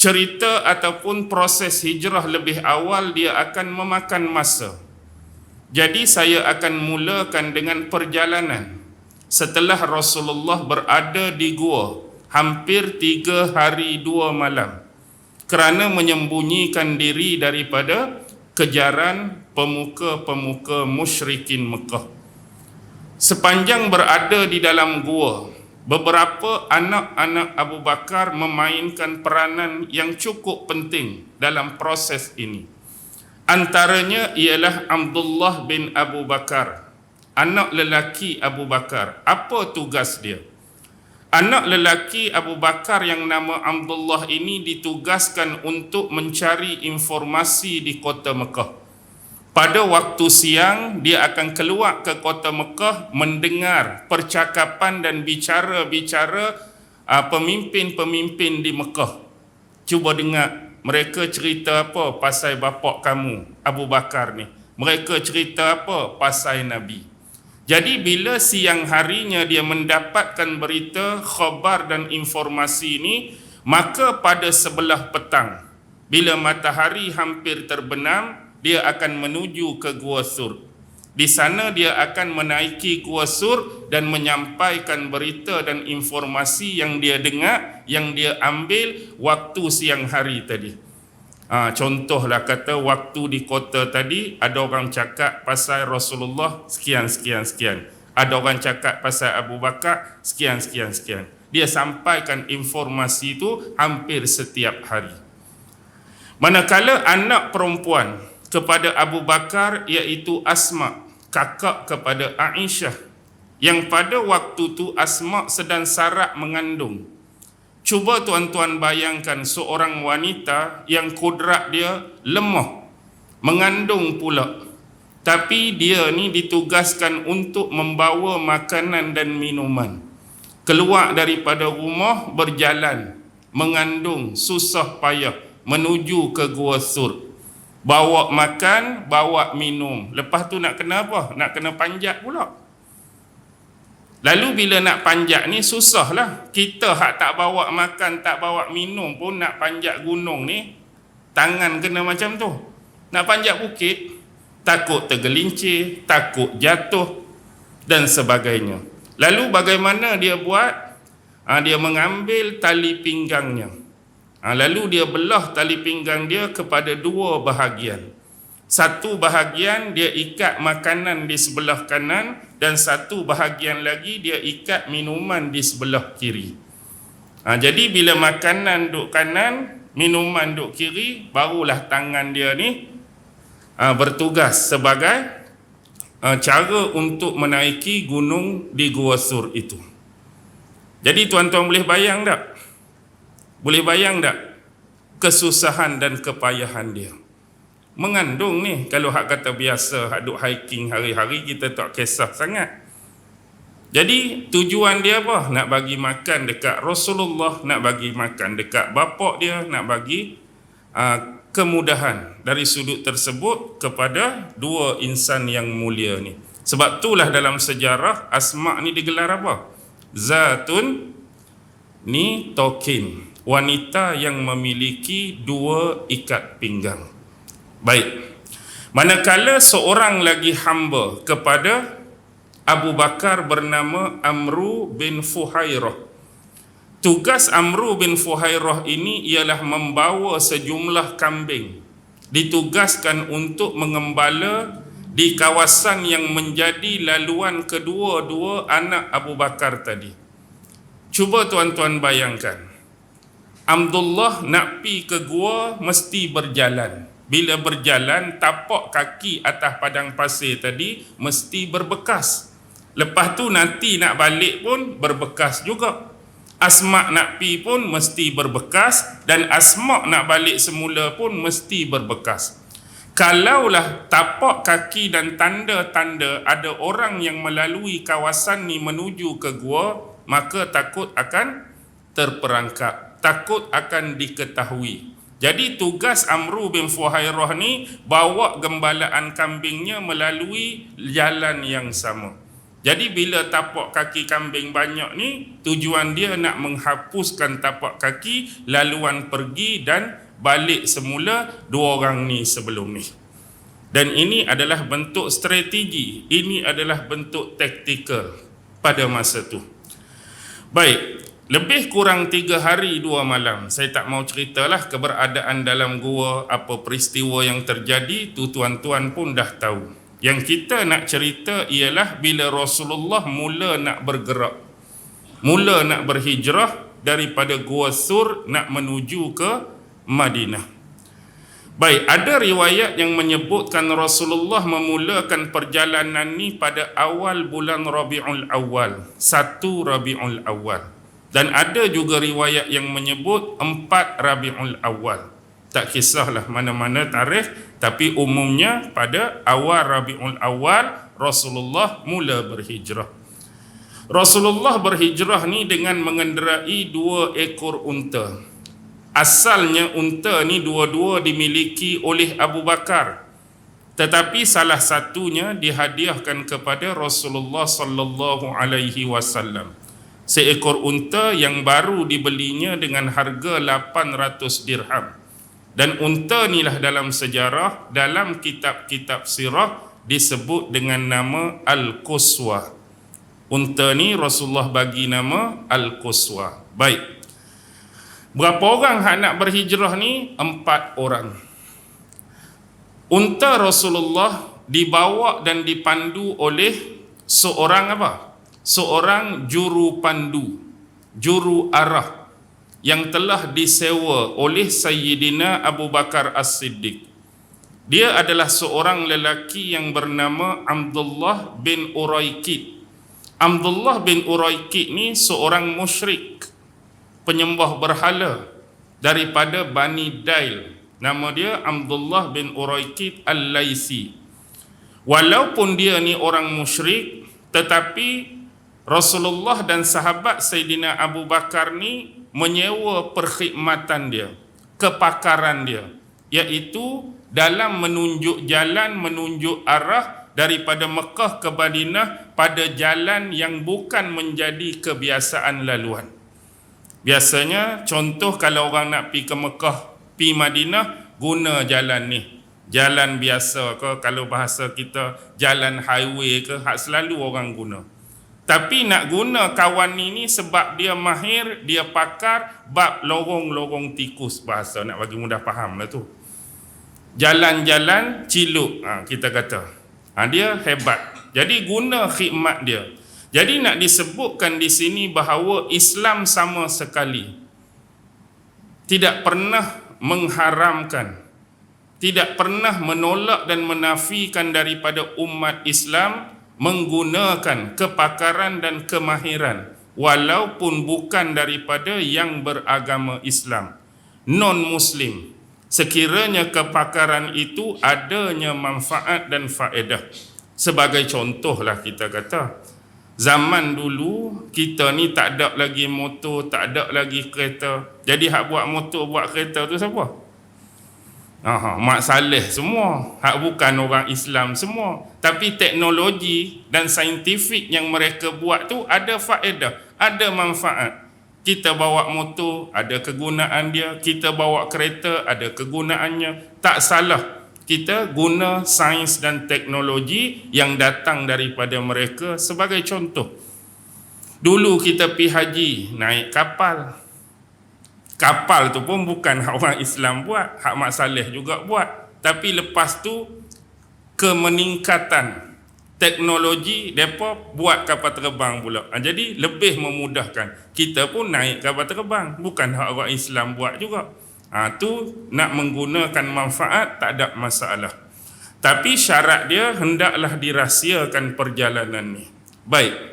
cerita ataupun proses hijrah lebih awal dia akan memakan masa. Jadi saya akan mulakan dengan perjalanan setelah Rasulullah berada di gua hampir 3 hari 2 malam kerana menyembunyikan diri daripada kejaran pemuka-pemuka musyrikin Mekah. Sepanjang berada di dalam gua, beberapa anak-anak Abu Bakar memainkan peranan yang cukup penting dalam proses ini. Antaranya ialah Abdullah bin Abu Bakar, anak lelaki Abu Bakar. Apa tugas dia? Anak lelaki Abu Bakar yang nama Abdullah ini ditugaskan untuk mencari informasi di kota Mekah. Pada waktu siang, dia akan keluar ke kota Mekah mendengar percakapan dan bicara-bicara pemimpin-pemimpin di Mekah. Cuba dengar, mereka cerita apa pasal bapak kamu, Abu Bakar ni. Mereka cerita apa pasal Nabi. Jadi bila siang harinya dia mendapatkan berita, khabar dan informasi ini, maka pada sebelah petang, bila matahari hampir terbenam, dia akan menuju ke Gua Sur. Di sana dia akan menaiki Gua Sur dan menyampaikan berita dan informasi yang dia dengar, yang dia ambil waktu siang hari tadi. Contohlah kata waktu di kota tadi ada orang cakap pasal Rasulullah sekian. Ada orang cakap pasal Abu Bakar sekian. Dia sampaikan informasi itu hampir setiap hari. Manakala anak perempuan kepada Abu Bakar iaitu Asma, kakak kepada Aisyah, yang pada waktu tu Asma sedang sarak mengandung. Cuba tuan-tuan bayangkan seorang wanita yang kodrat dia lemah, mengandung pula. Tapi dia ni ditugaskan untuk membawa makanan dan minuman. Keluar daripada rumah, berjalan, mengandung, susah payah, menuju ke Gua Sur. Bawa makan, bawa minum. Lepas tu nak kena apa? Nak kena panjat pula. Lalu bila nak panjat ni susahlah. Kita hak tak bawa makan, tak bawa minum pun nak panjat gunung ni, tangan kena macam tu. Nak panjat bukit, takut tergelincir, takut jatuh dan sebagainya. Lalu bagaimana dia buat? Dia mengambil tali pinggangnya. Lalu dia belah tali pinggang dia kepada 2 bahagian. Satu bahagian dia ikat makanan di sebelah kanan dan satu bahagian lagi dia ikat minuman di sebelah kiri. Jadi bila makanan duk kanan, minuman duk kiri, barulah tangan dia ni bertugas sebagai cara untuk menaiki gunung di Gua Sur itu. Jadi tuan-tuan boleh bayang tak? Boleh bayang tak kesusahan dan kepayahan dia? Mengandung ni, kalau hak kata biasa, hak duk hiking hari-hari, kita tak kisah sangat. Jadi tujuan dia apa? Nak bagi makan dekat Rasulullah, nak bagi makan dekat bapak dia, nak bagi kemudahan dari sudut tersebut kepada 2 insan yang mulia ni. Sebab itulah dalam sejarah Asma ni digelar apa? Zatun ni tokin, wanita yang memiliki 2 ikat pinggang. Baik, manakala seorang lagi hamba kepada Abu Bakar bernama Amru bin Fuhairah. Tugas Amru bin Fuhairah ini ialah membawa sejumlah kambing. Ditugaskan untuk mengembala di kawasan yang menjadi laluan kedua-dua anak Abu Bakar tadi. Cuba tuan-tuan bayangkan, Abdullah nak pi ke gua mesti berjalan. Bila berjalan, tapak kaki atas padang pasir tadi mesti berbekas. Lepas tu nanti nak balik pun berbekas juga. Asma nak pi pun mesti berbekas, dan Asma nak balik semula pun mesti berbekas. Kalaulah tapak kaki dan tanda-tanda ada orang yang melalui kawasan ni menuju ke gua, maka takut akan terperangkap, takut akan diketahui. Jadi tugas Amru bin Fuhairah ni bawa gembalaan kambingnya melalui jalan yang sama. Jadi bila tapak kaki kambing banyak ni, tujuan dia nak menghapuskan tapak kaki, laluan pergi dan balik semula dua orang ni sebelum ni. Dan ini adalah bentuk strategi, ini adalah bentuk taktikal pada masa tu. Baik, lebih kurang 3 hari 2 malam. Saya tak mau ceritalah keberadaan dalam gua, apa peristiwa yang terjadi, tu tuan-tuan pun dah tahu. Yang kita nak cerita ialah bila Rasulullah mula nak bergerak, mula nak berhijrah daripada Gua Sur nak menuju ke Madinah. Baik, ada riwayat yang menyebutkan Rasulullah memulakan perjalanan ni pada awal bulan Rabiul Awal, 1 Rabiul Awal. Dan ada juga riwayat yang menyebut 4 Rabiul Awal. Tak kisahlah mana-mana tarikh, tapi umumnya pada awal Rabiul Awal Rasulullah mula berhijrah. Rasulullah berhijrah ni dengan mengenderai 2 ekor unta. Asalnya unta ni dua-dua dimiliki oleh Abu Bakar, tetapi salah satunya dihadiahkan kepada Rasulullah sallallahu alaihi wasallam. Seekor unta yang baru dibelinya dengan harga 800 dirham. Dan unta inilah dalam sejarah, dalam kitab-kitab sirah disebut dengan nama Al-Quswa. Unta ni Rasulullah bagi nama Al-Quswa. Baik. Berapa orang hak nak berhijrah ni? 4 orang. Unta Rasulullah dibawa dan dipandu oleh seorang apa? Seorang juru pandu, juru arah yang telah disewa oleh Sayyidina Abu Bakar As-Siddiq. Dia adalah seorang lelaki yang bernama Abdullah bin Uraikid. Abdullah bin Uraikid ni seorang musyrik, penyembah berhala daripada Bani Dail. Nama dia Abdullah bin Uraikid Al-Laisi. Walaupun dia ni orang musyrik, tetapi Rasulullah dan sahabat Sayyidina Abu Bakar ni menyewa perkhidmatan dia, kepakaran dia, iaitu dalam menunjuk jalan, menunjuk arah daripada Mekah ke Madinah pada jalan yang bukan menjadi kebiasaan laluan. Biasanya contoh kalau orang nak pergi ke Mekah, pergi Madinah, guna jalan ni, jalan biasa ke, kalau bahasa kita jalan highway ke, hak selalu orang guna. Tapi nak guna kawan ini sebab dia mahir, dia pakar bab lorong-lorong tikus, bahasa nak bagi mudah faham lah tu. Jalan-jalan ciluk, kita kata. Dia hebat. Jadi guna khidmat dia. Jadi nak disebutkan di sini bahawa Islam sama sekali tidak pernah mengharamkan, tidak pernah menolak dan menafikan daripada umat Islam menggunakan kepakaran dan kemahiran walaupun bukan daripada yang beragama Islam, non-Muslim, sekiranya kepakaran itu adanya manfaat dan faedah. Sebagai contohlah kita kata, zaman dulu kita ni tak ada lagi motor, tak ada lagi kereta. Jadi hak buat motor, buat kereta tu siapa? Mak Saleh semua, hak bukan orang Islam semua. Tapi teknologi dan saintifik yang mereka buat tu ada faedah, ada manfaat. Kita bawa motor, ada kegunaan dia. Kita bawa kereta, ada kegunaannya. Tak salah kita guna sains dan teknologi yang datang daripada mereka sebagai contoh. Dulu kita pergi haji, naik kapal. Kapal tu pun bukan hak orang Islam buat, hak Mak Saleh juga buat. Tapi lepas tu kemeningkatan teknologi, mereka buat kapal terbang pula. Jadi lebih memudahkan. Kita pun naik kapal terbang, bukan hak orang Islam buat juga. Tu nak menggunakan manfaat, tak ada masalah. Tapi syarat dia hendaklah dirahsiakan perjalanan ni. Baik.